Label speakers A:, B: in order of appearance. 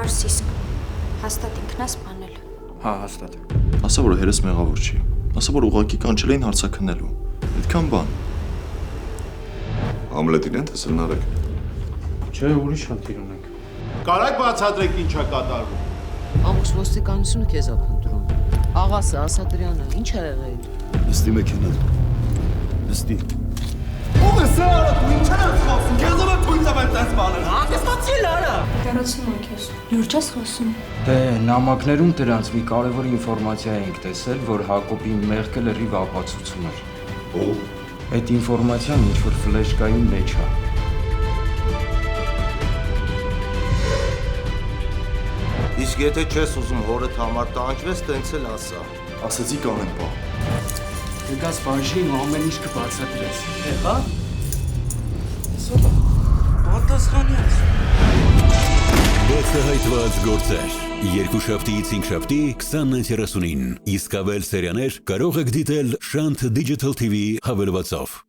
A: Արսիսկ, հաստատ ինքնա սպանել։
B: Հա, հաստատ։
C: Ասա, որ հերս մեղավոր չի։ Ասա, որ ուղղակի կանչել էին հարցաքննելու։ Այդքան բան։
D: Համլետին են տեսել Նարեկ։
B: Չէ, ուրիշ խնդիր ունենք։
E: Կարակ բացատրեք ինչ է կատարվում։
F: Ամուս ոստիկանությունը քեզ ա փնտրում։ Աղասը, Ասատրյանը, ինչ ա եղել։
D: Նստի մեքենան։ Նստի։
E: Ո՞վ է սա արա դու ինչ ես խոսում։ Քեզ ո՞վ է թույլ տվել տես բաներ։
F: Ատեստացի լարա։
A: Դեռացնում եմ քեզ։ Լուրջ ես խոսում։
B: Դե, նամակներում դրանց մի կարևոր ինֆորմացիա ենք տեսել, որ Հակոբի մեղքը լրիվ ապացուցում էր։
D: Ո՞վ։
B: Այդ ինֆորմացիան ինչ-որ ֆլեշկայի մեջ է։
G: Իսկ եթե չես ուզում հորդ համար տանջվես, տենց էլ ասա։
C: Ասացի կանեմ բա։
B: Դες բաժին ամեն ինչ կբացատրես։
F: Հա։ Սոբա։ Պատասխանի ես։
H: Բացահայտված գործեր։ Երկուշաբթիից հինգշաբթի 20:30-ին։ Իսկ ավել սերիաներ կարող եք դիտել Շանթ Digital TV հավելվածով։